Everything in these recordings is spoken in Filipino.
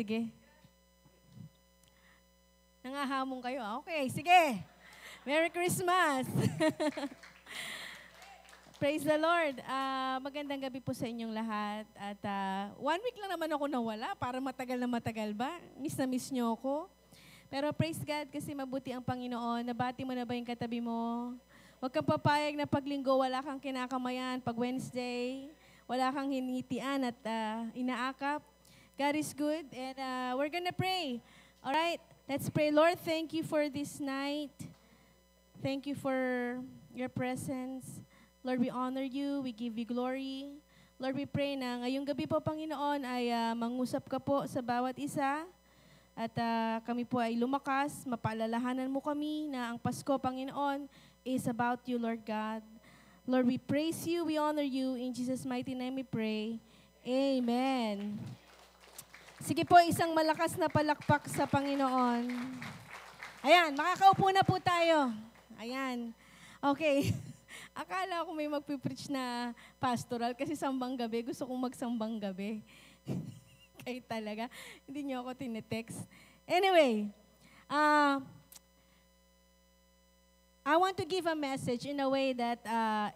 sige. Nangahamon kayo. Okay, sige. Merry Christmas! Praise the Lord. Magandang gabi po sa inyong lahat. At 1 week lang naman ako nawala. Para matagal na matagal ba? Miss na miss nyo ako. Pero praise God kasi mabuti ang Panginoon. Nabati mo na ba yung katabi mo? Huwag kang papayag na paglinggo, wala kang kinakamayan. Pag Wednesday, wala kang hinitian at inaakap. God is good. And we're gonna pray. Alright? Let's pray. Lord, thank you for this night. Thank you for your presence. Lord, we honor you. We give you glory. Lord, we pray na ngayong gabi po, Panginoon, ay mangusap ka po sa bawat isa. At kami po ay lumakas. Mapaalalahanan mo kami na ang Pasko, Panginoon, is about you, Lord God. Lord, we praise you. We honor you. In Jesus' mighty name we pray. Amen. Sige po, isang malakas na palakpak sa Panginoon. Ayan, makakaupo na po tayo. Ayan. Okay. Akala ko may magpipreach na pastoral kasi sambang gabi. Gusto kong magsambang gabi. Kayo talaga. Hindi niyo ako tinetext. Anyway, I want to give a message in a way that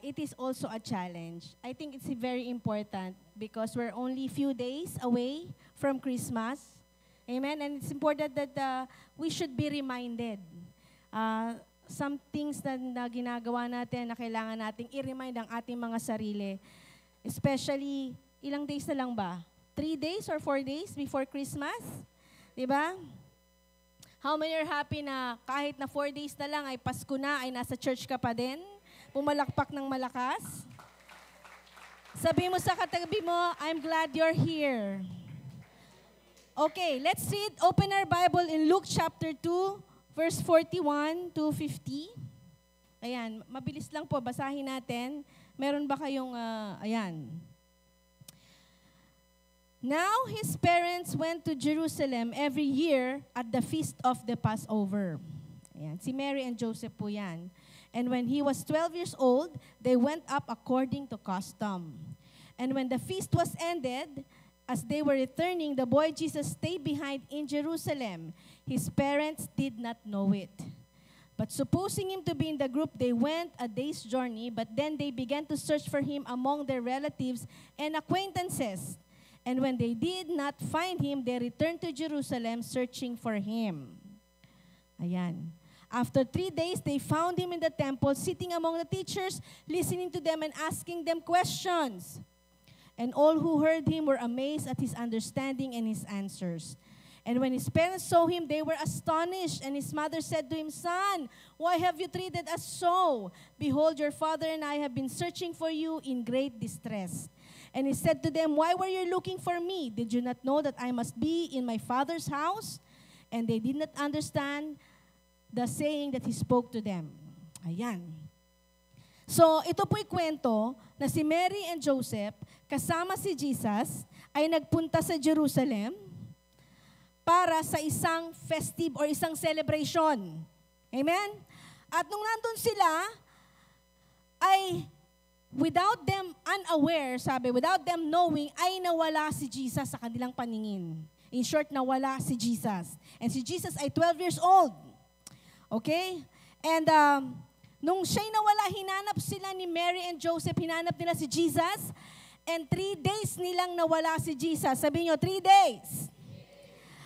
it is also a challenge. I think it's very important because we're only few days away from Christmas. Amen? And it's important that we should be reminded. Some things na ginagawa natin na kailangan nating i-remind ang ating mga sarili. Especially, ilang days na lang ba? 3 days or 4 days before Christmas? Diba? How many are happy na kahit na 4 days na lang ay Pasko na, ay nasa church ka pa din? Pumalakpak ng malakas? Sabi mo sa katabi mo, I'm glad you're here. Okay, let's read. Open our Bible in Luke chapter 2, verse 41 to 50. Ayan, mabilis lang po, basahin natin. Meron ba kayong, ayan. Now his parents went to Jerusalem every year at the feast of the Passover. Ayan, si Mary and Joseph po yan. And when he was 12 years old, they went up according to custom. And when the feast was ended, as they were returning, the boy Jesus stayed behind in Jerusalem. His parents did not know it. But supposing him to be in the group, they went a day's journey, but then they began to search for him among their relatives and acquaintances. And when they did not find him, they returned to Jerusalem searching for him. Ayan. After 3 days, they found him in the temple, sitting among the teachers, listening to them and asking them questions. And all who heard him were amazed at his understanding and his answers. And when his parents saw him, they were astonished. And his mother said to him, Son, why have you treated us so? Behold, your father and I have been searching for you in great distress. And he said to them, Why were you looking for me? Did you not know that I must be in my father's house? And they did not understand the saying that he spoke to them. Ayan. So, ito po'y kwento na si Mary and Joseph, kasama si Jesus, ay nagpunta sa Jerusalem para sa isang festive or isang celebration. Amen? At nung nandun sila, ay without them unaware, sabi, without them knowing, ay nawala si Jesus sa kanilang paningin. In short, nawala si Jesus. And si Jesus ay 12 years old. Okay? And nung siya'y nawala, hinanap sila ni Mary and Joseph, hinanap nila si Jesus, and 3 days nilang nawala si Jesus. Sabi nyo, 3 days.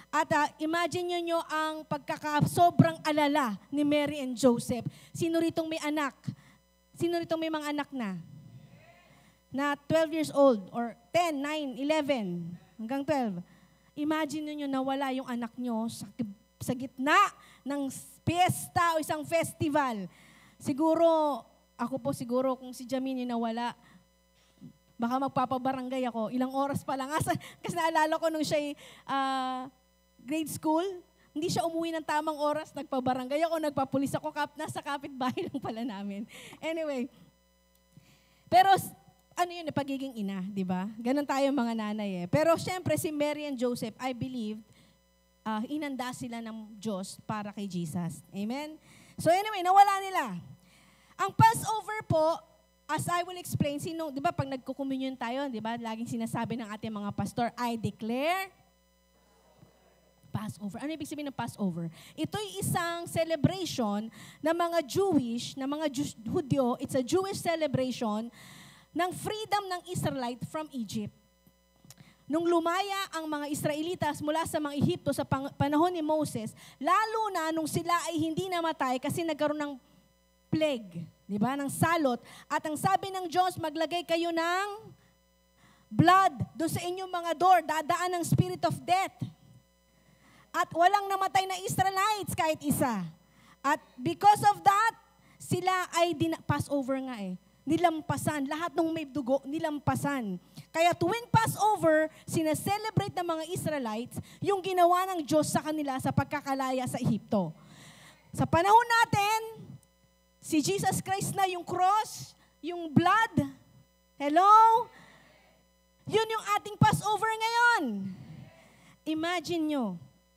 At imagine nyo ang sobrang alala ni Mary and Joseph. Sino ritong may anak? Sino ritong may mga anak na? Na 12 years old, or 10, 9, 11, hanggang 12. Imagine nyo nawala yung anak nyo sa gitna ng piyesta o isang festival. Siguro, ako po siguro, kung si Jamie nawala, baka magpapabarangay ako. Ilang oras pa lang. Kasi naalala ko nung siya'y grade school, hindi siya umuwi ng tamang oras, nagpabarangay ako, nagpapulis ako, nasa kapitbahay lang pala namin. Anyway, pero ano yun, pagiging ina, di ba? Ganon tayo mga nanay eh. Pero syempre, si Mary and Joseph, I believe, inanda sila ng Diyos para kay Jesus. Amen? So anyway, nawala nila. Ang Passover po, as I will explain, di ba pag nagko-communion tayo, di ba, laging sinasabi ng ating mga pastor, I declare Passover. Ano ibig sabihin ng Passover? Ito'y isang celebration ng mga Hudyo. It's a Jewish celebration ng freedom ng Israelite from Egypt. Nung lumaya ang mga Israelitas mula sa mga Ehipto sa panahon ni Moses, lalo na nung sila ay hindi namatay kasi nagkaroon ng plague, di ba, ng salot. At ang sabi ng Diyos, maglagay kayo ng blood doon sa inyong mga door, dadaan ng spirit of death. At walang namatay na Israelites kahit isa. At because of that, sila ay Passover nga nilampasan. Lahat ng may dugo, nilampasan. Kaya tuwing Passover, sinaselebrate ng mga Israelites yung ginawa ng Diyos sa kanila sa pagkakalaya sa Ehipto. Sa panahon natin, si Jesus Christ na yung cross, yung blood. Hello? Yun yung ating Passover ngayon. Imagine nyo,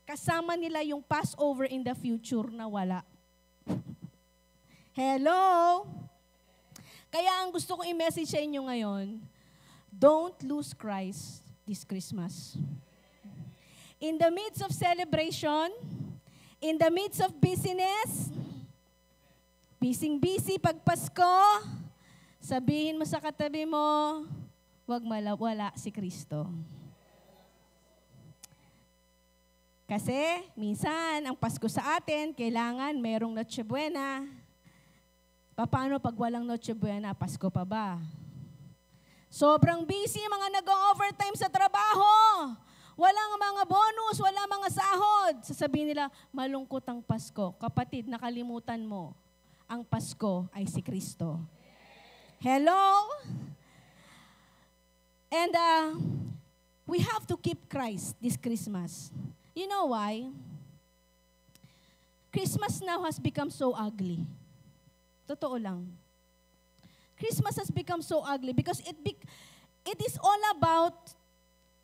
kasama nila yung Passover in the future na wala. Hello? Kaya ang gusto kong i-message sa inyo ngayon, don't lose Christ this Christmas. In the midst of celebration, in the midst of busyness, busy pag Pasko, sabihin mo sa katabi mo, huwag wala si Kristo. Kasi minsan, ang Pasko sa atin, kailangan merong Noche Buena. Paano pag walang Noche Buena, Pasko pa ba? Sobrang busy mga nag-overtime sa trabaho. Walang mga bonus, wala mga sahod. Sasabihin nila, malungkot ang Pasko. Kapatid, nakalimutan mo, ang Pasko ay si Kristo. Hello? And we have to keep Christ this Christmas. You know why? Christmas now has become so ugly. Totoo lang. Christmas has become so ugly because it is all about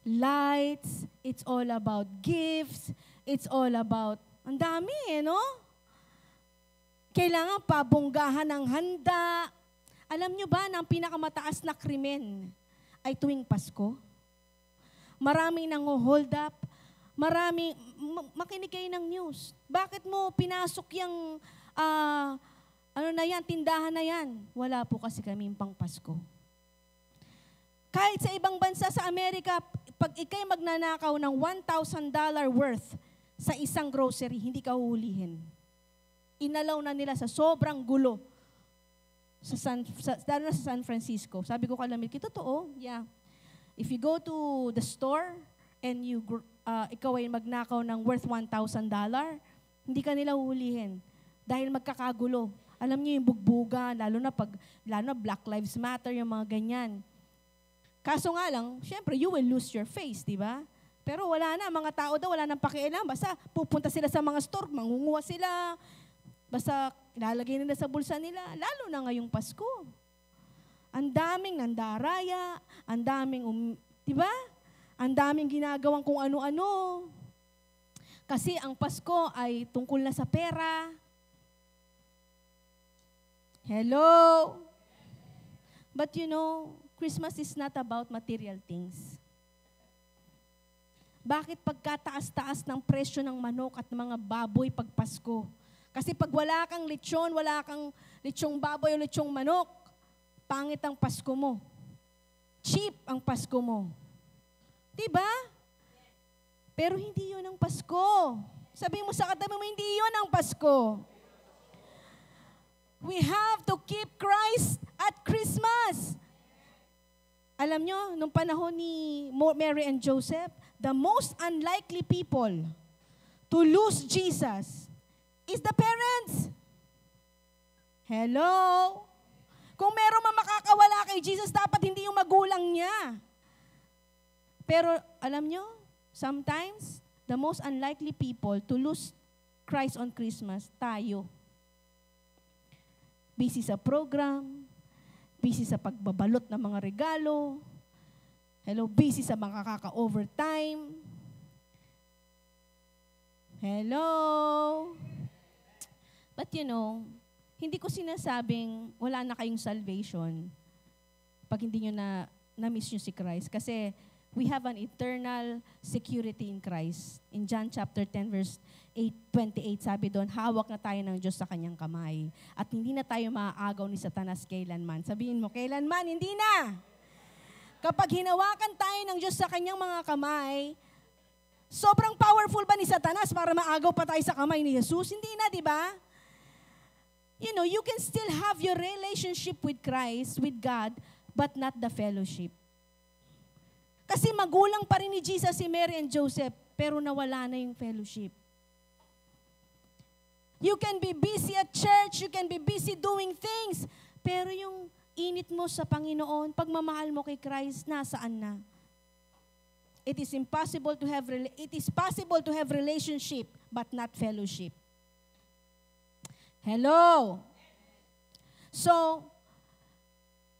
lights, it's all about gifts, it's all about, ang dami no? Kailangan pabonggahan ng handa. Alam nyo ba na ang pinakamataas na krimen ay tuwing Pasko? Maraming nang-hold up, makinig kayo ng news. Bakit mo pinasok yung tindahan na yan? Wala po kasi kaming pang Pasko. Kahit sa ibang bansa sa Amerika, pag ikay magnanakaw ng $1,000 worth sa isang grocery, hindi ka huhulihin. Inalaw na nila sa sobrang gulo. Lalo na sa San Francisco. Sabi ko kalamit, totoo, yeah. If you go to the store and ikaw ay magnakaw ng worth $1,000, hindi ka nila huhulihin. Dahil magkakagulo. Alam niyo yung bugbuga, lalo na Black Lives Matter, yung mga ganyan. Kaso nga lang, syempre, you will lose your face, di ba? Pero wala na, mga tao daw, wala nang pakialam. Basta pupunta sila sa mga store, mangunguha sila. Basta ilalagay nila sa bulsa nila, lalo na ngayong Pasko. Ang daming nandaraya, ang daming, di ba? Ang daming ginagawang kung ano-ano. Kasi ang Pasko ay tungkol na sa pera. Hello? But you know, Christmas is not about material things. Bakit pagkataas-taas ng presyo ng manok at ng mga baboy pag Pasko? Kasi pag wala kang lechong baboy o lechong manok, pangit ang Pasko mo. Cheap ang Pasko mo. Diba? Pero hindi yun ang Pasko. Sabi mo sa katabi mo, hindi yun ang Pasko. We have to keep Christ at Christmas. Alam nyo, nung panahon ni Mary and Joseph, the most unlikely people to lose Jesus is the parents. Hello? Kung meron man makakawala kay Jesus, dapat hindi yung magulang niya. Pero alam nyo, sometimes, the most unlikely people to lose Christ on Christmas, tayo. Busy sa program, busy sa pagbabalot ng mga regalo, busy sa mga kaka-overtime. Hello? But you know, hindi ko sinasabing wala na kayong salvation pag hindi nyo na-miss nyo si Christ. Kasi we have an eternal security in Christ. In John chapter 10 verse 28, sabi doon, hawak na tayo ng Diyos sa kanyang kamay. At hindi na tayo maaagaw ni Satanas kailanman. Sabihin mo, kailanman, hindi na. Kapag hinawakan tayo ng Diyos sa kanyang mga kamay, sobrang powerful ba ni Satanas para maagaw pa tayo sa kamay ni Jesus? Hindi na, di ba? You know, you can still have your relationship with Christ, with God, but not the fellowship. Kasi magulang pa rin ni Jesus si Mary and Joseph, pero nawala na yung fellowship. You can be busy at church, you can be busy doing things, pero yung init mo sa Panginoon, pagmamahal mo kay Christ, nasaan na? It is possible to have relationship, but not fellowship. Hello? So,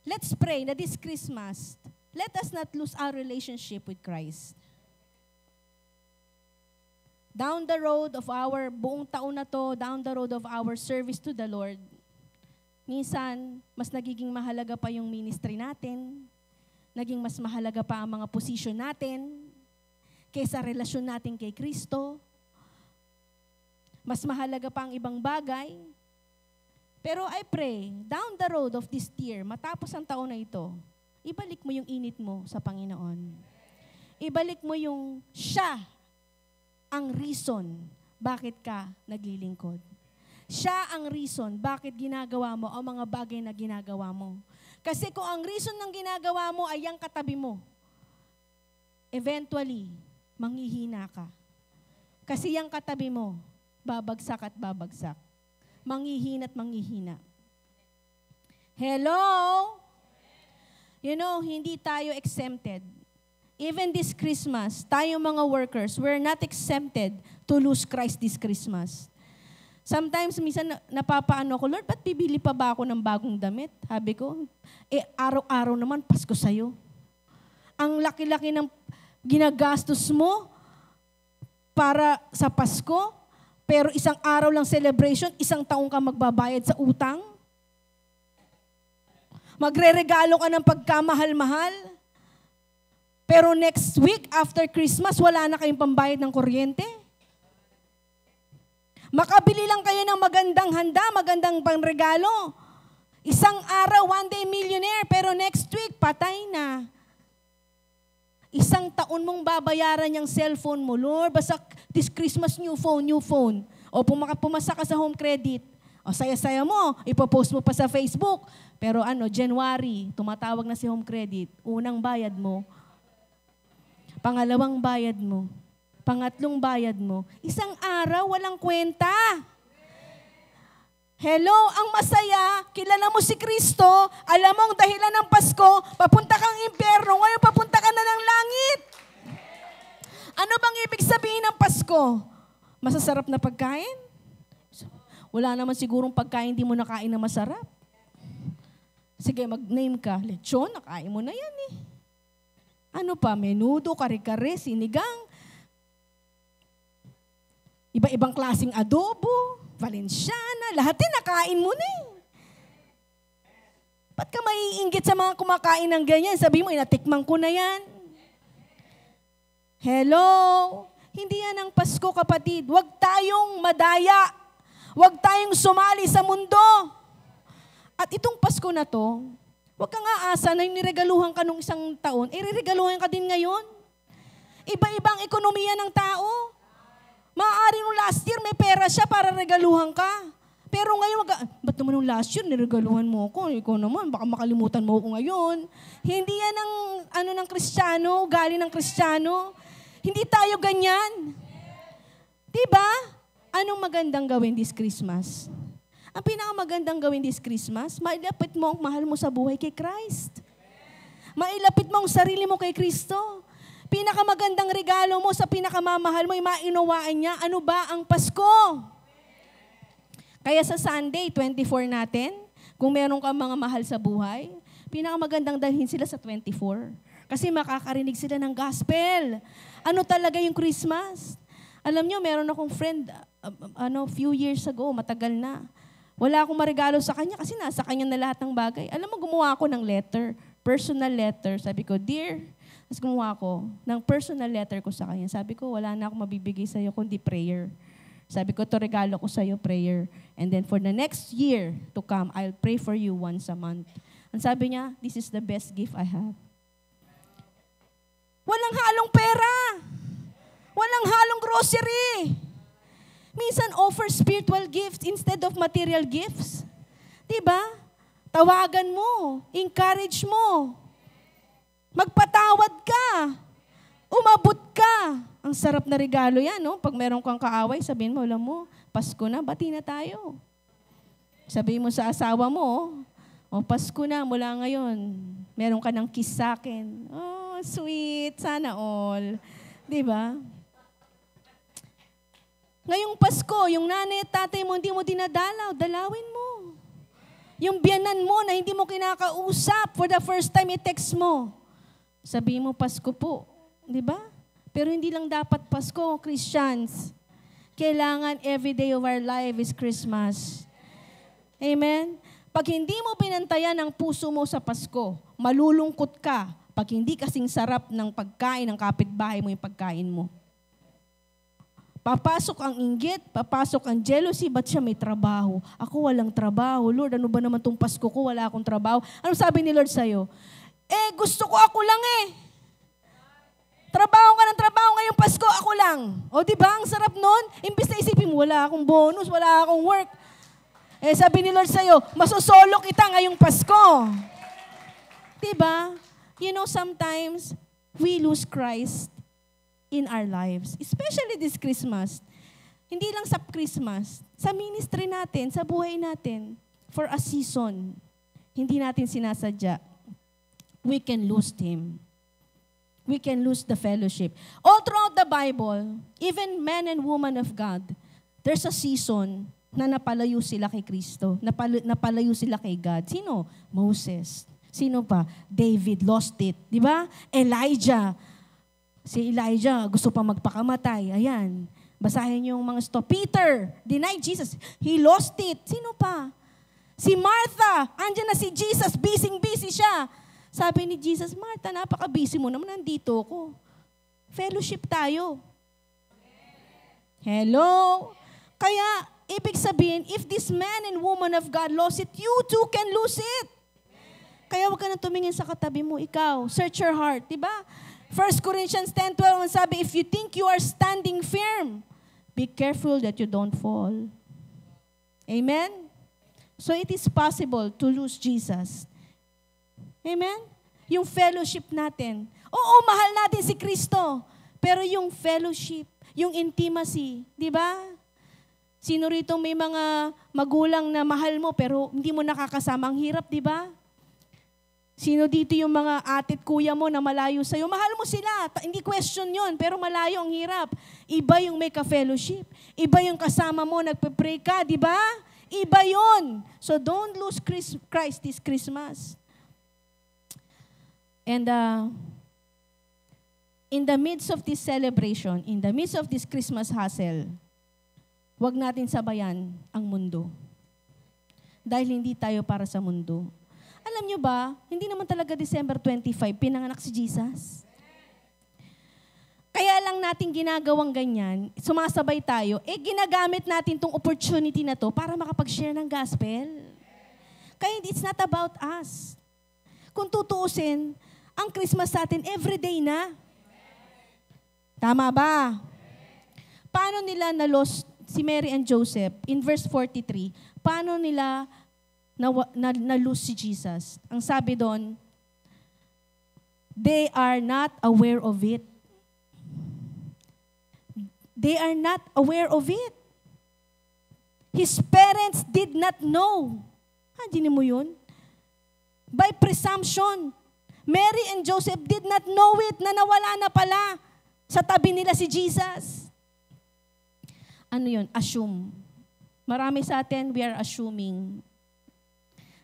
let's pray that this Christmas, let us not lose our relationship with Christ. Down the road of our buong taon na to, down the road of our service to the Lord, minsan, mas nagiging mahalaga pa yung ministry natin, naging mas mahalaga pa ang mga position natin, kaysa relasyon natin kay Kristo. Mas mahalaga pa ang ibang bagay. Pero I pray, down the road of this year, matapos ang taon na ito, ibalik mo yung init mo sa Panginoon. Ibalik mo yung siya ang reason bakit ka naglilingkod. Siya ang reason bakit ginagawa mo ang mga bagay na ginagawa mo. Kasi kung ang reason ng ginagawa mo ay ang katabi mo, eventually, manghihina ka. Kasi yung katabi mo, babagsak at babagsak. Manghihina at manghihina. Hello? You know, hindi tayo exempted. Even this Christmas, tayo mga workers, we're not exempted to lose Christ this Christmas. Sometimes, minsan napapaano ko, Lord, ba't bibili pa ba ako ng bagong damit? Sabi ko, araw-araw naman, Pasko sa'yo. Ang laki-laki ng ginagastos mo para sa Pasko, pero isang araw lang celebration, isang taong ka magbabayad sa utang. Magre-regalo ka ng pagkamahal-mahal. Pero next week, after Christmas, wala na kayong pambayad ng kuryente. Makabili lang kayo ng magandang handa, magandang pangregalo. Isang araw, one day millionaire, pero next week, patay na. Isang taon mong babayaran yung cellphone mo. Lord, basta this Christmas, new phone. O pumasa ka sa home credit. O saya-saya mo, ipopost mo pa sa Facebook. Pero January, tumatawag na si home credit. Unang bayad mo. Pangalawang bayad mo. Pangatlong bayad mo. Isang araw, walang kwenta. Hello, ang masaya, kilala mo si Kristo, alam mo ang dahilan ng Pasko, papunta kang impyerno, ngayon papunta ka na ng langit. Ano bang ibig sabihin ng Pasko? Masasarap na pagkain? Wala naman sigurong pagkain di mo nakain na masarap. Sige, mag-name ka. Lechon, nakain mo na yan eh. Ano pa? Menudo, kare-kare, sinigang. Iba-ibang klaseng adobo. Valenciana, lahat din nakain mo na eh. Ba't ka maiinggit sa mga kumakain ng ganyan? Sabi mo, inatikman ko na yan. Hello? Hindi yan ang Pasko, kapatid. Huwag tayong madaya. Huwag tayong sumali sa mundo. At itong Pasko na to, huwag kang aasa na yung niregaluhan ka nung isang taon, iregaluhan ka din ngayon. Iba-ibang ekonomiya ng tao. Maaari nung last year, may pera siya para regaluhan ka. Pero ngayon, ba't naman nung last year, niregaluhan mo ako? Ikaw naman, baka makalimutan mo ako ngayon. Hindi yan ang ng Kristiyano, galing ng Kristiyano. Hindi tayo ganyan. Diba? Anong magandang gawin this Christmas? Ang pinakamagandang gawin this Christmas, mailapit mo ang mahal mo sa buhay kay Christ. Mailapit mo ang sarili mo kay Kristo. Pinakamagandang regalo mo sa pinakamamahal mo, mainuwaan niya, ano ba ang Pasko? Kaya sa Sunday, 24 natin, kung meron kang mga mahal sa buhay, pinakamagandang dalhin sila sa 24. Kasi makakarinig sila ng gospel. Ano talaga yung Christmas? Alam nyo, meron akong friend, few years ago, matagal na. Wala akong marigalo sa kanya kasi nasa kanya na lahat ng bagay. Alam mo, gumawa ako ng letter, personal letter. Sabi ko, Dear, Tapos gumawa ko ng personal letter ko sa kanya. Sabi ko, wala na akong mabibigay sa'yo kundi prayer. Sabi ko, to regalo ko sa'yo, prayer. And then for the next year to come, I'll pray for you once a month. Ang sabi niya, this is the best gift I have. Walang halong pera. Walang halong grocery. Minsan offer spiritual gifts instead of material gifts. Diba? Tawagan mo. Encourage mo. Magpatawad ka. Umabot ka. Ang sarap na regalo yan, no? Pag meron kang kaaway, sabihin mo, alam mo, Pasko na, bati na tayo. Sabihin mo sa asawa mo, Pasko na, mula ngayon, meron ka ng kiss sa akin. Oh, sweet, sana all. Diba? Ngayong Pasko, yung nanay at tatay mo, hindi mo dinadalaw, dalawin mo. Yung biyanan mo na hindi mo kinakausap, for the first time, i-text mo. Sabihin mo, Pasko po. Di ba? Pero hindi lang dapat Pasko, Christians. Kailangan every day of our life is Christmas. Amen? Pag hindi mo binantayan ang puso mo sa Pasko, malulungkot ka pag hindi kasing sarap ng pagkain ng kapitbahay mo yung pagkain mo. Papasok ang inggit, papasok ang jealousy, ba't siya may trabaho? Ako walang trabaho. Lord, ano ba naman tong Pasko ko? Wala akong trabaho. Ano sabi ni Lord sa'yo? Gusto ko ako lang Trabaho ka ng trabaho ngayong Pasko, ako lang. O diba, ang sarap nun? Imbis na isipin mo, wala akong bonus, wala akong work. Sabi ni Lord sa'yo, masosolo kita ngayong Pasko. Diba? You know, sometimes, we lose Christ in our lives. Especially this Christmas. Hindi lang sa Christmas. Sa ministry natin, sa buhay natin, for a season, hindi natin sinasadya. We can lose Him. We can lose the fellowship. All throughout the Bible, even men and women of God, there's a season na napalayo sila kay Kristo. Napalayo sila kay God. Sino? Moses. Sino pa? David lost it. Di ba? Elijah. Si Elijah gusto pa magpakamatay. Ayan. Basahin yung mga Peter denied Jesus. He lost it. Sino pa? Si Martha. Andyan na si Jesus. Busy siya. Sabi ni Jesus, Martha, napaka-busy mo naman, nandito ako. Fellowship tayo. Hello? Kaya, ibig sabihin, if this man and woman of God lost it, you too can lose it. Kaya huwag ka na tumingin sa katabi mo, ikaw. Search your heart, diba? 1 Corinthians 10:12, sabi, if you think you are standing firm, be careful that you don't fall. Amen? So it is possible to lose Jesus. Amen? Yung fellowship natin. Oo, mahal natin si Kristo. Pero yung fellowship, yung intimacy, di ba? Sino rito may mga magulang na mahal mo pero hindi mo nakakasama? Ang hirap, di ba? Sino dito yung mga atit kuya mo na malayo sa'yo? Mahal mo sila. Hindi question yon, pero malayo ang hirap. Iba yung may ka-fellowship. Iba yung kasama mo, nagpe-pray ka, di ba? Iba yon. So don't lose Christ this Christmas. And in the midst of this celebration, in the midst of this Christmas hustle, huwag natin sabayan ang mundo. Dahil hindi tayo para sa mundo. Alam nyo ba, hindi naman talaga December 25, pinanganak si Jesus. Kaya lang natin ginagawang ganyan, sumasabay tayo, ginagamit natin tong opportunity na to para makapag-share ng gospel. Kaya it's not about us. Kung tutuusin, ang Christmas sa atin, everyday na. Tama ba? Paano nila na-lost si Mary and Joseph? In verse 43, paano nila na-lose si Jesus? Ang sabi doon, they are not aware of it. They are not aware of it. His parents did not know. Hindi mo yun? By presumption, Mary and Joseph did not know it na nawala na pala sa tabi nila si Jesus. Ano yun? Assume. Marami sa atin, we are assuming.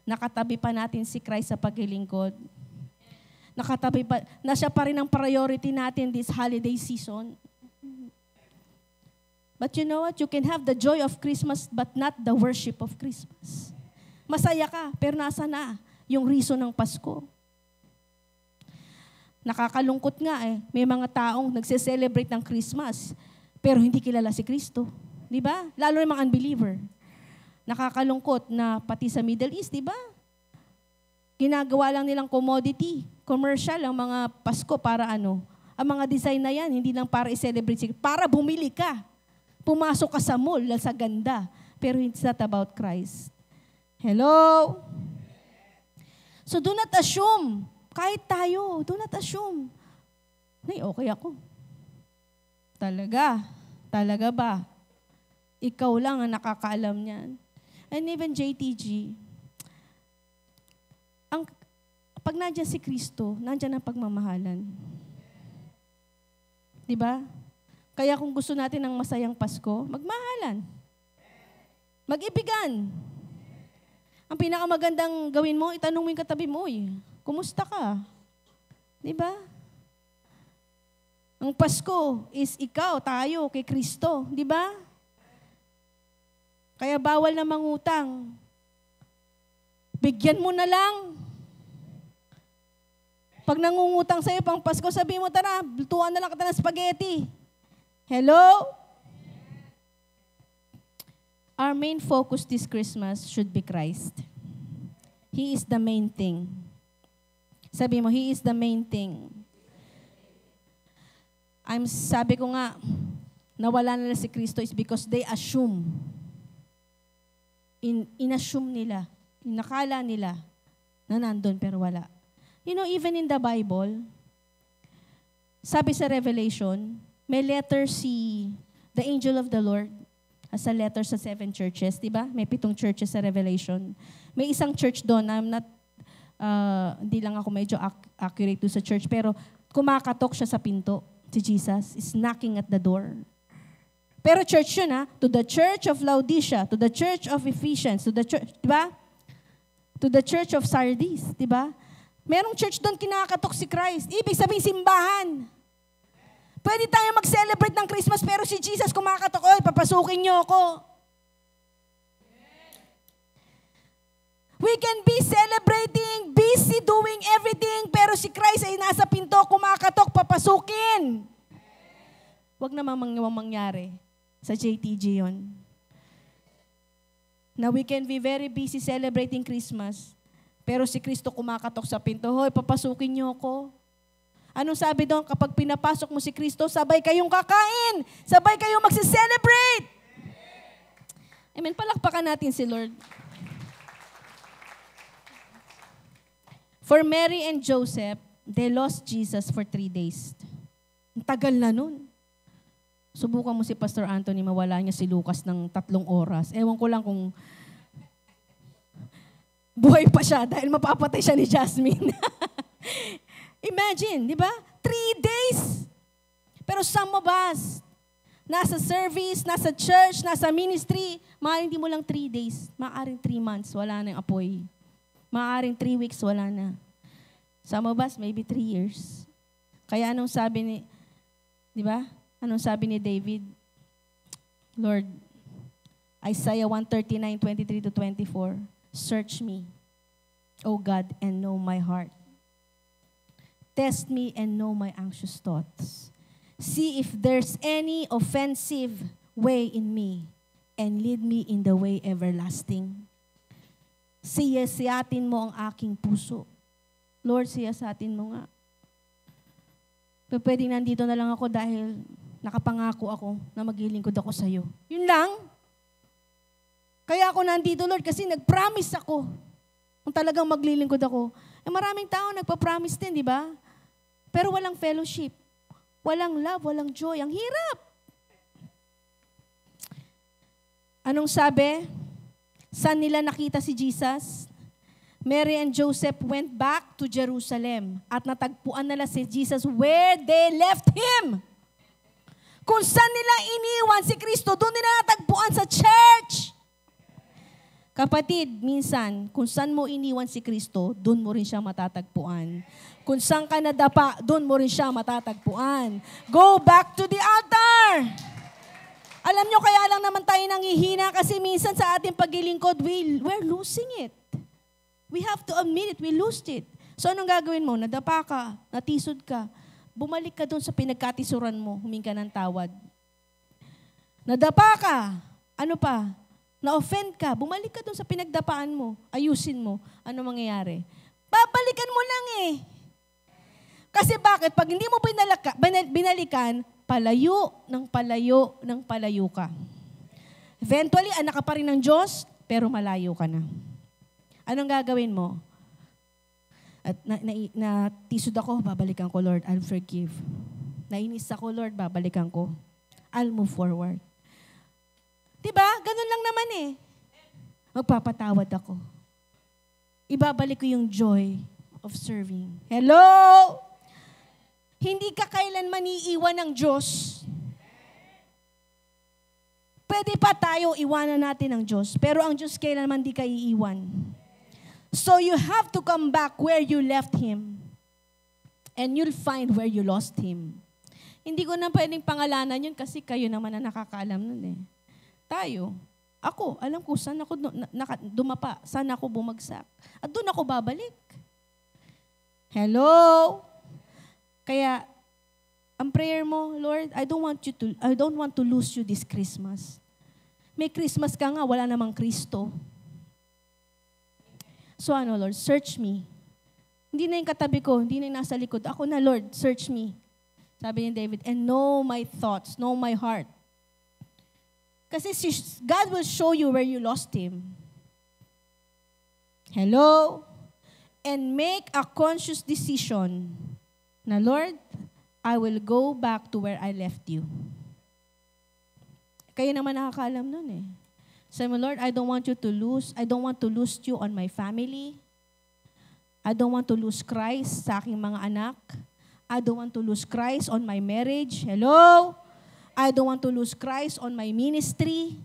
Nakatabi pa natin si Christ sa paglilingkod. Nakatabi pa, na siya pa rin ang priority natin this holiday season. But you know what? You can have the joy of Christmas but not the worship of Christmas. Masaya ka, pero nasa na yung reason ng Pasko. Nakakalungkot nga may mga taong nagse-celebrate ng Christmas, pero hindi kilala si Kristo. Di ba? Lalo yung mga unbeliever. Nakakalungkot na pati sa Middle East, di ba? Ginagawa lang nilang commodity, commercial ang mga Pasko para ano. Ang mga design na yan, hindi lang para i-celebrate, para bumili ka. Pumasok ka sa mall sa ganda. Pero it's not about Christ. Hello? So do not assume. Kahit tayo, do not assume. Nay, okay ako. Talaga? Talaga ba? Ikaw lang ang nakakaalam niyan. And even JTG, pag nandiyan si Kristo, nandiyan ang pagmamahalan. Diba? Kaya kung gusto natin ng masayang Pasko, magmahalan. Mag-ibigan. Ang pinakamagandang gawin mo, itanong mo yung katabi mo, kumusta ka? Diba? Ang Pasko is ikaw, tayo, kay Kristo. Diba? Kaya bawal na mangutang. Bigyan mo na lang. Pag nangungutang sa'yo pang Pasko, sabi mo, tara, lutuan na lang kita ng spaghetti. Hello? Our main focus this Christmas should be Christ. He is the main thing. Sabi mo, He is the main thing. Sabi ko nga, nawala nila si Kristo is because they assume. In-assume nila. Nakala nila na nandun pero wala. You know, even in the Bible, sabi sa Revelation, may letter the angel of the Lord as a letter sa 7 churches, di ba? May 7 churches sa Revelation. May isang church doon, hindi lang ako medyo accurate doon sa church, pero kumakatok siya sa pinto. Si Jesus is knocking at the door. Pero church yun to the church of Laodicea, to the church of Ephesians, to the church, di ba? To the church of Sardis, di ba? Merong church doon kinakatok si Christ. Ibig sabihin simbahan. Pwede tayo mag-celebrate ng Christmas pero si Jesus kumakatok, oy, papasukin niyo ako. We can be celebrating, busy doing everything, pero si Christ ay nasa pinto, kumakatok, papasukin. Huwag naman mangyari sa JTG yon. Na we can be very busy celebrating Christmas, pero si Kristo kumakatok sa pinto, hoy, papasukin niyo ako. Anong sabi doon? Kapag pinapasok mo si Kristo, sabay kayong kakain, sabay kayong magse-celebrate. Amen. Palakpakan natin si Lord. For Mary and Joseph, they lost Jesus for 3 days. Ang tagal na nun. Subukan mo si Pastor Anthony, mawala niya si Lucas ng 3 oras. Ewan ko lang kung buhay pa siya dahil mapapatay siya ni Jasmine. Imagine, di ba? 3 days. Pero some of us, nasa service, nasa church, nasa ministry, maaaring hindi mo lang 3 days. Maaaring 3 months, wala na yung apoy. Maaaring 3 weeks, wala na. Some of us, maybe 3 years. Kaya anong sabi di ba? Anong sabi ni David? Lord, Isaiah 139:23-24, search me, O God, and know my heart. Test me and know my anxious thoughts. See if there's any offensive way in me, and lead me in the way everlasting. Siyasatin mo ang aking puso. Lord, siyasatin mo nga. Pero pwedeng nandito na lang ako dahil nakapangako ako na maglilingkod ako sa iyo. Yun lang. Kaya ako nandito, Lord, kasi nag-promise ako kung talagang maglilingkod ako. Maraming tao nagpa-promise din, di ba? Pero walang fellowship. Walang love, walang joy. Ang hirap. Anong sabi? Saan nila nakita si Jesus? Mary and Joseph went back to Jerusalem at natagpuan nila si Jesus where they left Him. Kung saan nila iniwan si Kristo, doon nila natagpuan sa church. Kapatid, minsan, kung saan mo iniwan si Kristo, doon mo rin siya matatagpuan. Kung saan ka nadapa, doon mo rin siya matatagpuan. Go back to the altar! Alam nyo, kaya lang naman tayo nanghihina kasi minsan sa ating paglilingkod, we're losing it. We have to admit it, we lost it. So anong gagawin mo? Nadapa ka, natisod ka, bumalik ka doon sa pinagkatisuran mo, humingi ka ng tawad. Nadapa ka, ano pa? Na-offend ka, bumalik ka doon sa pinagdapaan mo, ayusin mo. Ano mangyayari? Babalikan mo lang eh. Kasi bakit? Pag hindi mo binalikan, palayo ng palayo ka. Eventually, anak ka pa rin ng Diyos, pero malayo ka na. Anong gagawin mo? At natisod ako, babalikan ko, Lord, I'll forgive. Nainis ako, Lord, babalikan ko. I'll move forward. Diba? Ganun lang naman eh. Magpapatawad ako. Ibabalik ko yung joy of serving. Hello? Hindi ka kailanman iiwan ng Diyos. Pwede pa tayo iwanan natin ng Diyos, pero ang Diyos kailanman di ka iiwan. So you have to come back where you left Him. And you'll find where you lost Him. Hindi ko na pwedeng pangalanan yun kasi kayo naman na nakakaalam nun eh. Tayo, ako, alam ko saan ako dumapa, saan ako bumagsak. At doon ako babalik. Hello? Kaya, ang prayer mo, Lord, I don't want to lose you this Christmas. May Christmas ka nga, wala namang Kristo. So ano, Lord, search me. Hindi na yung katabi ko, hindi na yung nasa likod. Ako na, Lord, search me. Sabi ni David, and know my thoughts, know my heart. Kasi God will show you where you lost Him. Hello? And make a conscious decision na, Lord, I will go back to where I left you. Kayo naman nakakaalam nun eh. Say mo, Lord, I don't want to lose you on my family. I don't want to lose Christ sa aking mga anak. I don't want to lose Christ on my marriage. Hello? I don't want to lose Christ on my ministry.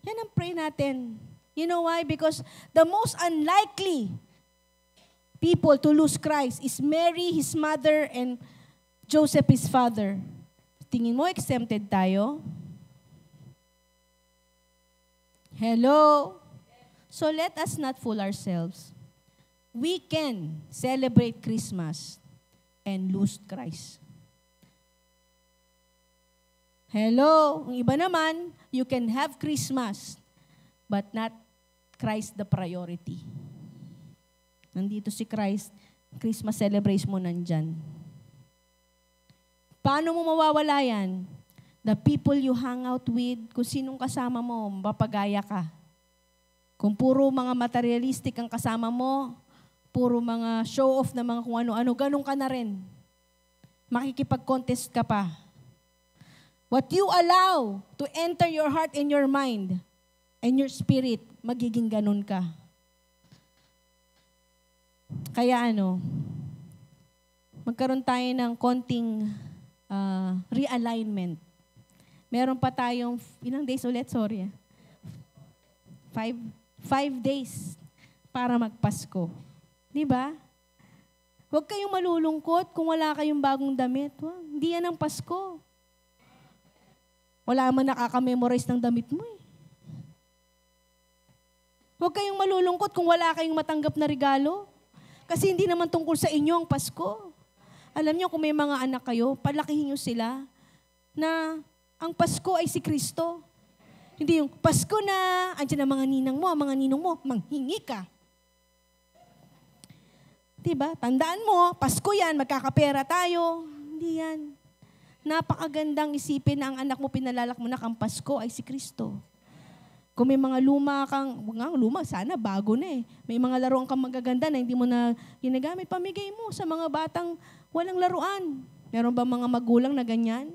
Yan ang pray natin. You know why? Because the most unlikely people to lose Christ is Mary, his mother, and Joseph, his father. Tingin mo, exempted tayo? Hello? So let us not fool ourselves. We can celebrate Christmas and lose Christ. Hello? Ang iba naman, you can have Christmas, but not Christ the priority. Nandito si Christ, Christmas celebration mo nandyan. Paano mo mawawala yan? The people you hang out with, kung sinong kasama mo, mapagaya ka. Kung puro mga materialistic ang kasama mo, puro mga show-off na mga kung ano-ano, ganun ka na rin. Makikipag-contest ka pa. What you allow to enter your heart and your mind and your spirit, magiging ganun ka. Kaya magkaroon tayo ng konting realignment. Meron pa tayong, ilang days ulit? Sorry. 5 days para magpasko. Di ba? Huwag kayong malulungkot kung wala kayong bagong damit. Hindi yan ang Pasko. Wala man nakaka-memorize ng damit mo eh. Huwag kayong malulungkot kung wala kayong matanggap na regalo. Kasi hindi naman tungkol sa inyo ang Pasko. Alam niyo, kung may mga anak kayo, palakihin niyo sila na ang Pasko ay si Kristo. Hindi yung Pasko na, andyan ang mga ninang mo, ang mga ninong mo, manghingi ka. Diba? Tandaan mo, Pasko yan, magkakapera tayo. Hindi yan. Napakagandang isipin na ang anak mo, pinalalak mo na kang Pasko ay si Kristo. Kung may mga luma, sana bago na eh. May mga laruan kang magaganda na hindi mo na ginagamit, pamigay mo sa mga batang walang laruan. Meron ba mga magulang na ganyan?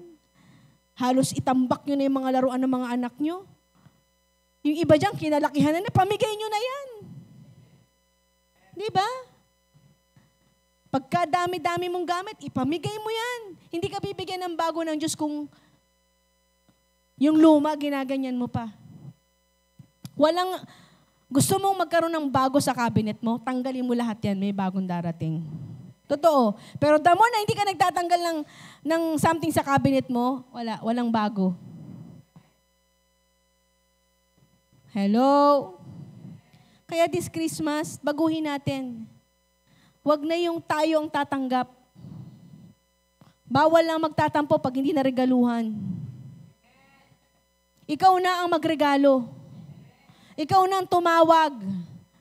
Halos itambak nyo na yung mga laruan ng mga anak nyo. Yung iba dyan, kinalakihan na, pamigay nyo na yan. Di ba? Pagka dami-dami mong gamit, ipamigay mo yan. Hindi ka bibigyan ng bago ng Diyos kung yung luma, ginaganyan mo pa. Gusto mong magkaroon ng bago sa cabinet mo, tanggalin mo lahat yan, may bagong darating. Totoo. Pero the more na hindi ka nagtatanggal ng something sa cabinet mo, walang bago. Hello? Kaya this Christmas, baguhin natin. Wag na yung tayo ang tatanggap. Bawal lang magtatampo pag hindi naregaluhan. Ikaw na ang magregalo. Ikaw na ang tumawag.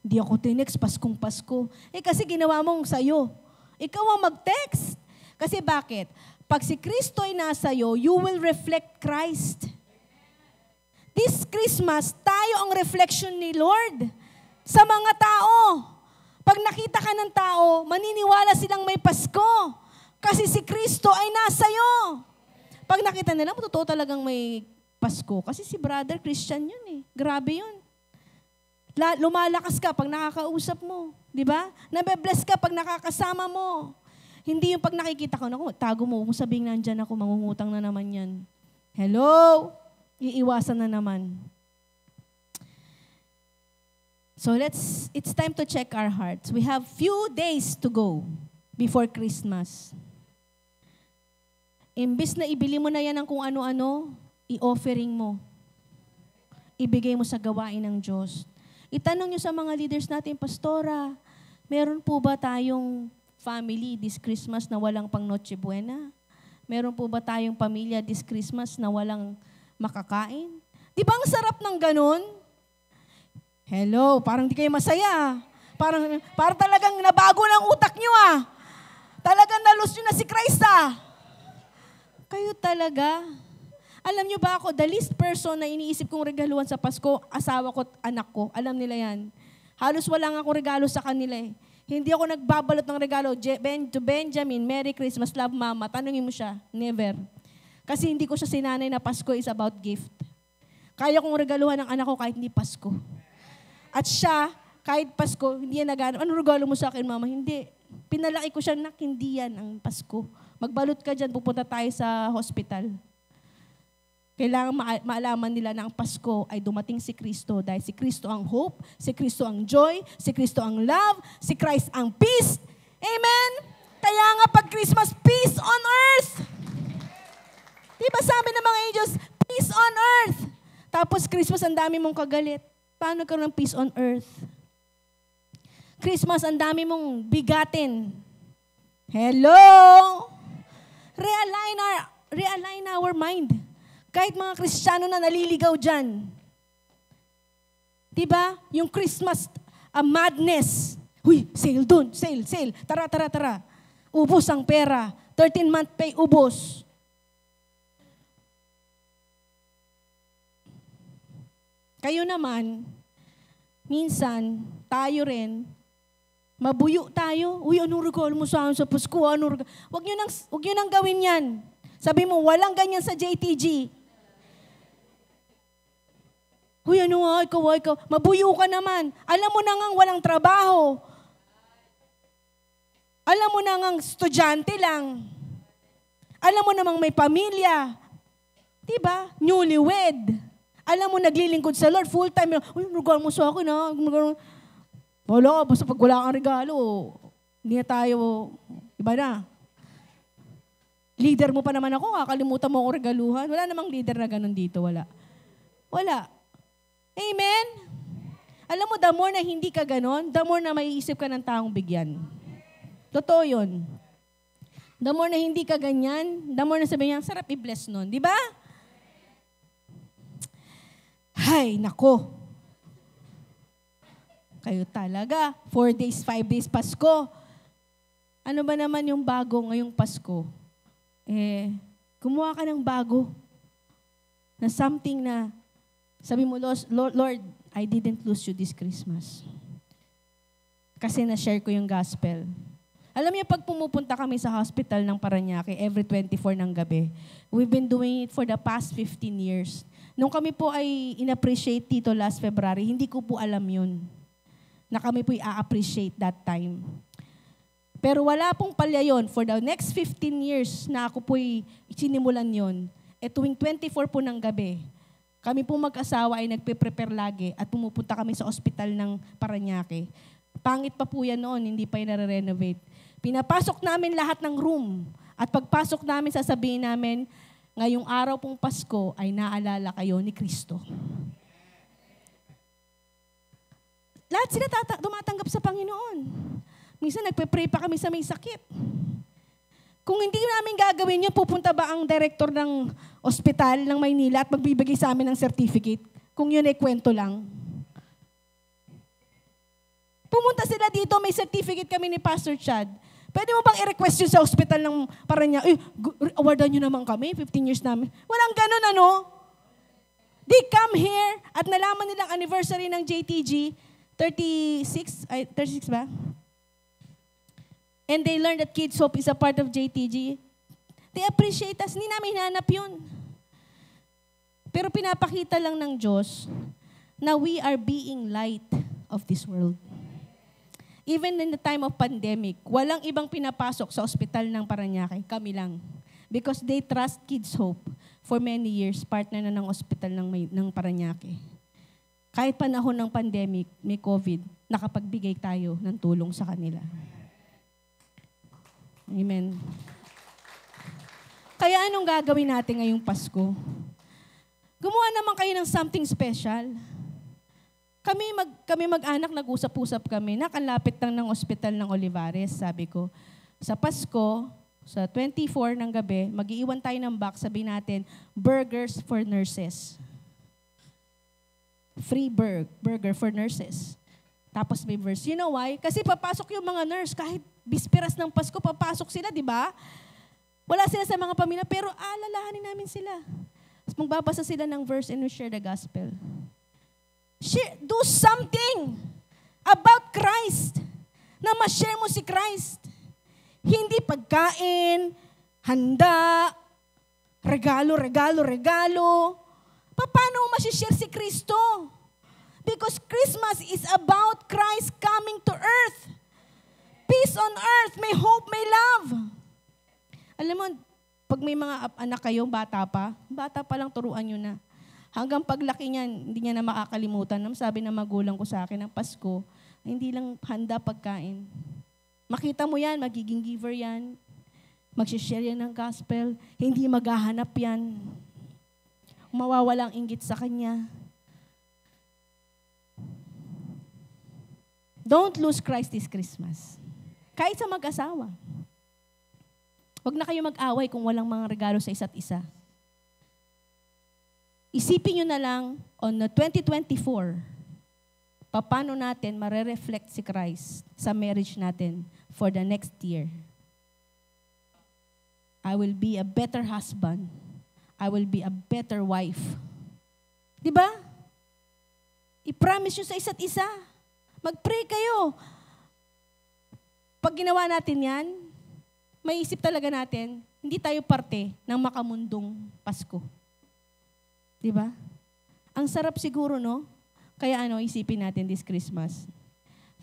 Hindi ako tinext, Paskong Pasko. Kasi ginawa mong sa'yo. Ikaw ang mag-text. Kasi bakit? Pag si Kristo ay nasa'yo, you will reflect Christ. This Christmas, tayo ang reflection ni Lord sa mga tao. Pag nakita ka ng tao, maniniwala silang may Pasko. Kasi si Kristo ay nasa'yo. Pag nakita nila, totoo talagang may Pasko. Kasi si brother Christian yun eh. Grabe yun. Lumalakas ka pag nakakausap mo. Di ba? Nabe-bless ka pag nakakasama mo. Hindi yung pag nakikita ko, naku, tago mo, kung sabihin nandyan ako, mangungutang na naman yan. Hello? Iiwasan na naman. So it's time to check our hearts. We have few days to go before Christmas. Imbis na ibili mo na yan ng kung ano-ano, i-offering mo. Ibigay mo sa gawain ng Diyos. Itanong nyo sa mga leaders natin, Pastora, meron po ba tayong family this Christmas na walang pang Noche Buena? Meron po ba tayong pamilya this Christmas na walang makakain? Di ba ang sarap ng ganun? Hello, parang di kayo masaya. Parang talagang nabago ng utak nyo ah. Talagang nalus nyo na si Christ ah. Kayo talaga. Alam nyo ba ako, the least person na iniisip kong regaluhan sa Pasko, asawa ko at anak ko. Alam nila yan. Halos wala nga akong regalo sa kanila eh. Hindi ako nagbabalot ng regalo. To Benjamin, Merry Christmas, love mama. Tanungin mo siya. Never. Kasi hindi ko siya sinanay na Pasko is about gift. Kaya kong regaluhan ng anak ko kahit hindi Pasko. At siya, kahit Pasko, hindi yan nagano. Ano regalo mo sa akin, mama? Hindi. Pinalaki ko siya, nak, hindi yan ang Pasko. Magbalot ka dyan, pupunta tayo sa hospital. Kailangan maalaman nila na ang Pasko ay dumating si Kristo dahil si Kristo ang hope, si Kristo ang joy, si Kristo ang love, si Christ ang peace. Amen? Kaya nga pag Christmas, peace on earth. Diba sabi ng mga angels, peace on earth. Tapos Christmas, ang dami mong kagalit. Paano ka ng peace on earth? Christmas, ang dami mong bigatin. Hello? Realign our mind. Kahit mga Kristiyano na naliligaw dyan. Diba? Yung Christmas, madness. Huy, sale dun, sale. Tara. Ubos ang pera. 13-month pay, ubos. Kayo naman, minsan, tayo rin, mabuyo tayo. Uy, anong regalo mo sa akin sa Pasko? Huwag nyo nang gawin yan. Sabi mo, walang ganyan sa JTG. Uy, ano nga, ikaw. Mabuyo ka naman. Alam mo na ngang walang trabaho. Alam mo na ngang estudyante lang. Alam mo namang may pamilya. Diba? Newlywed. Alam mo, naglilingkod sa Lord, full-time. Uy, regalo mo sa akin, ha? Wala, basta pag wala kang regalo, hindi na tayo, iba na. Leader mo pa naman ako, kakalimutan mo akong regaluhan. Wala namang leader na ganun dito, wala. Amen? Alam mo, the more na hindi ka ganun, the more na maiisip ka ng taong bigyan. Totoo yun. The more na hindi ka ganyan, the more na sabi niya, sarap i-bless nun. Di ba? Hay, nako. Kayo talaga. 4 days, 5 days, Pasko. Ano ba naman yung bago ngayong Pasko? Kumuha ka ng bago. Na something na, sabi mo, Lord, I didn't lose you this Christmas. Kasi na-share ko yung gospel. Alam niyo, pag pumupunta kami sa hospital ng Parañaque every 24 ng gabi, we've been doing it for the past 15 years. Nung kami po ay in-appreciate dito last February, hindi ko po alam yun. Na kami po i-appreciate that time. Pero wala pong palya yun. For the next 15 years na ako po'y sinimulan yun, tuwing 24 po ng gabi, kami po mag-asawa ay nagpe-prepare lagi at pumupunta kami sa ospital ng Parañaque. Pangit pa po yan noon, hindi pa yung nare-renovate. Pinapasok namin lahat ng room at pagpasok namin, sasabihin namin, ngayong araw pong Pasko ay naalala kayo ni Kristo. Lahat sila dumatanggap sa Panginoon. Minsan nagpe-pray pa kami sa may sakit. Kung hindi namin gagawin yun, pupunta ba ang director ng ospital ng Maynila at magbibigay sa amin ng certificate? Kung yun ay kwento lang. Pumunta sila dito, may certificate kami ni Pastor Chad. Pwede mo bang i-request yun sa ospital ng Parañaque? Awardan nyo naman kami, 15 years namin. Walang ganun, ano? They come here at nalaman nilang anniversary ng JTG, 36 ba? And they learn that Kids Hope is a part of JTG. They appreciate us. Hindi namin hinanap yun. Pero pinapakita lang ng Diyos na we are being light of this world. Even in the time of pandemic, walang ibang pinapasok sa ospital ng Parañaque. Kami lang. Because they trust Kids Hope. For many years, partner na ng ospital ng Parañaque. Kahit panahon ng pandemic, may COVID, nakapagbigay tayo ng tulong sa kanila. Amen. Kaya anong gagawin natin ngayong Pasko? Gumawa naman kayo ng something special. Kami mag-anak, nag-usap-usap kami. Nakalapit lang ng ospital ng Olivares, sabi ko. Sa Pasko, sa 24 ng gabi, mag-iiwan tayo ng box, sabi natin, burgers for nurses. Free burger for nurses. Tapos may verse. You know why? Kasi papasok yung mga nurse, kahit bisperas ng Pasko, papasok sila, di ba? Wala sila sa mga pamilya, pero alalahanin namin sila. Tapos magbabasa sila ng verse and we share the gospel. Do something about Christ. Na ma-share mo si Christ. Hindi pagkain, handa, regalo. Paano mo ma-share si Kristo? Because Christmas is about Christ coming to earth. Peace on earth, may hope, may love. Alam mo, pag may mga anak kayo, bata pa lang turuan nyo na. Hanggang paglaki niyan, hindi niya na makakalimutan. Sabi ng magulang ko sa akin ng Pasko, hindi lang handa pagkain. Makita mo yan, magiging giver yan. Mag-share yan ng gospel. Hindi maghahanap yan. Mawawalang inggit sa kanya. Don't lose Christ this Christmas. Kahit sa mag-asawa. Huwag na kayo mag-away kung walang mga regalo sa isa't isa. Isipin nyo na lang, on the 2024, paano natin marereflect si Christ sa marriage natin for the next year. I will be a better husband. I will be a better wife. Diba? I-promise nyo sa isa't isa. Mag-pray kayo. Pag ginawa natin yan, may isip talaga natin, hindi tayo parte ng makamundong Pasko. Diba? Ang sarap siguro, no? Kaya isipin natin this Christmas.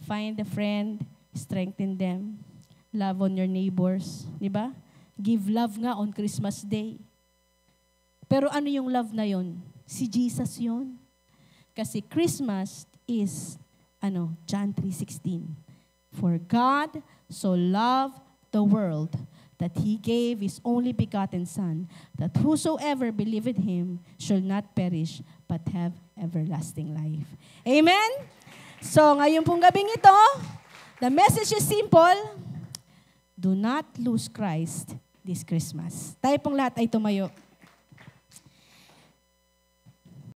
Find a friend, strengthen them, love on your neighbors. Diba? Give love nga on Christmas Day. Pero ano yung love na yon? Si Jesus yon. Kasi Christmas is John 3:16. For God so loved the world that He gave His only begotten Son, that whosoever believeth Him shall not perish, but have everlasting life. Amen? So, ngayon pong gabing ito, the message is simple. Do not lose Christ this Christmas. Tayo pong lahat ay tumayo.